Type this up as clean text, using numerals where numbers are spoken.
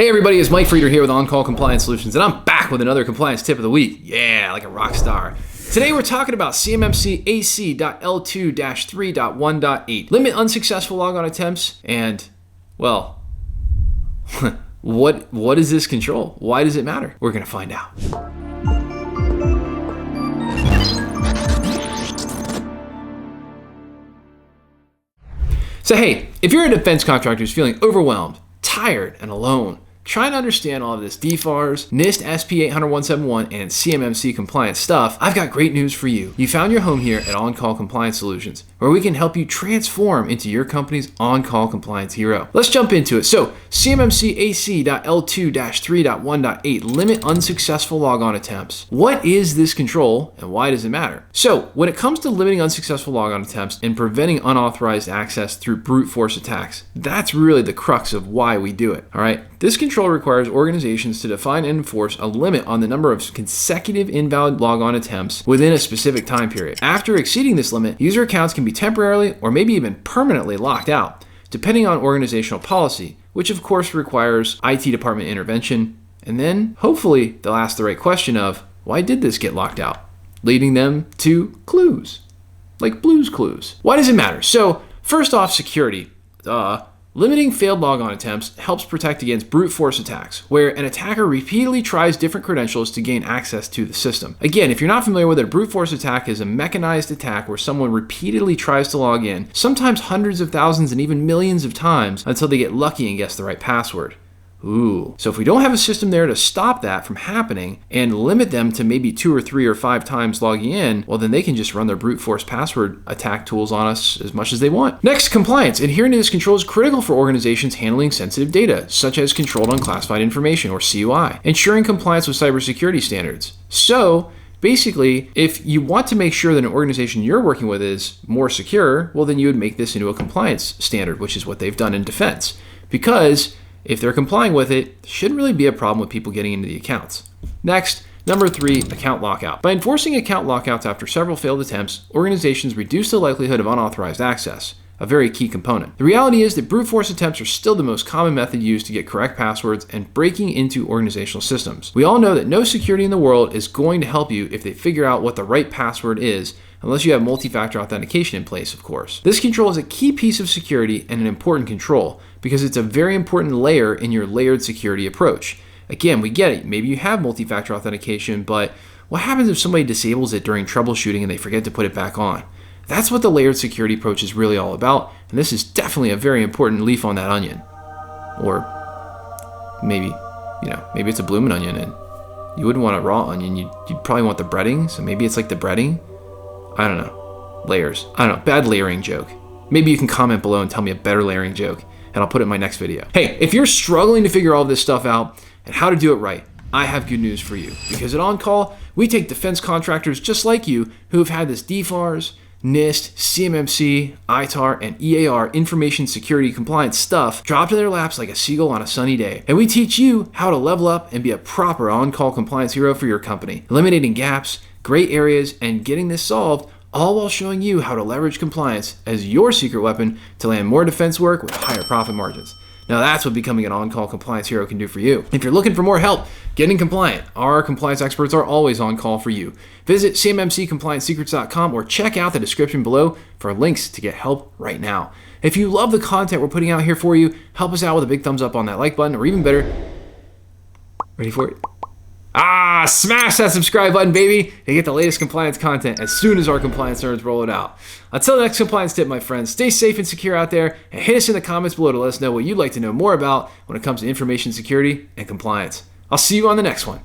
Hey everybody, it's Mike Frieder here with On-Call Compliance Solutions, and I'm back with another compliance tip of the week. Yeah, like a rock star. Today we're talking about CMMC AC.L2-3.1.8. Limit unsuccessful logon attempts, and, well, what is this control? Why does it matter? We're going to find out. So hey, if you're a defense contractor who's feeling overwhelmed, tired, and alone, trying to understand all of this DFARS, NIST SP 800-171, and CMMC compliance stuff, I've got great news for you. You found your home here at On-Call Compliance Solutions, where we can help you transform into your company's on-call compliance hero. Let's jump into it. So, CMMC AC.L2-3.1.8, limit unsuccessful logon attempts. What is this control and why does it matter? So, when it comes to limiting unsuccessful logon attempts and preventing unauthorized access through brute force attacks, that's really the crux of why we do it, all right? This control requires organizations to define and enforce a limit on the number of consecutive invalid logon attempts within a specific time period. After exceeding this limit, user accounts can be temporarily or maybe even permanently locked out, depending on organizational policy, which of course requires IT department intervention. And then, hopefully, they'll ask the right question of, why did this get locked out? Leading them to clues, like Blue's Clues. Why does it matter? So, first off, security. Limiting failed logon attempts helps protect against brute force attacks, where an attacker repeatedly tries different credentials to gain access to the system. Again, if you're not familiar with it, a brute force attack is a mechanized attack where someone repeatedly tries to log in, sometimes hundreds of thousands and even millions of times until they get lucky and guess the right password. Ooh. So if we don't have a system there to stop that from happening and limit them to maybe 2 or 3 or 5 times logging in, well then they can just run their brute force password attack tools on us as much as they want. Next, compliance. Adhering to this control is critical for organizations handling sensitive data, such as controlled unclassified information or CUI, ensuring compliance with cybersecurity standards. So, basically, if you want to make sure that an organization you're working with is more secure, well then you would make this into a compliance standard, which is what they've done in defense. Because if they're complying with it, shouldn't really be a problem with people getting into the accounts. Next, number 3, account lockout. By enforcing account lockouts after several failed attempts, organizations reduce the likelihood of unauthorized access, a very key component. The reality is that brute force attempts are still the most common method used to get correct passwords and breaking into organizational systems. We all know that no security in the world is going to help you if they figure out what the right password is, unless you have multi-factor authentication in place, of course. This control is a key piece of security and an important control because it's a very important layer in your layered security approach. Again, we get it. Maybe you have multi-factor authentication, but what happens if somebody disables it during troubleshooting and they forget to put it back on? That's what the layered security approach is really all about, and this is definitely a very important leaf on that onion. Or maybe it's a blooming onion and you wouldn't want a raw onion. You'd probably want the breading, so maybe it's like the breading. I don't know. Layers. I don't know. Bad layering joke. Maybe you can comment below and tell me a better layering joke, and I'll put it in my next video. Hey, if you're struggling to figure all this stuff out and how to do it right, I have good news for you. Because at On-Call, we take defense contractors just like you who have had this DFARS, NIST, CMMC, ITAR, and EAR information security compliance stuff dropped in their laps like a seagull on a sunny day. And we teach you how to level up and be a proper on-call compliance hero for your company, eliminating gaps, gray areas, and getting this solved, all while showing you how to leverage compliance as your secret weapon to land more defense work with higher profit margins. Now that's what becoming an on-call compliance hero can do for you. If you're looking for more help getting compliant, our compliance experts are always on call for you. Visit CMMCComplianceSecrets.com or check out the description below for links to get help right now. If you love the content we're putting out here for you, help us out with a big thumbs up on that like button, or even better, ready for it? Smash that subscribe button, baby, to get the latest compliance content as soon as our compliance nerds roll it out. Until the next compliance tip, my friends, stay safe and secure out there, and hit us in the comments below to let us know what you'd like to know more about when it comes to information security and compliance. I'll see you on the next one.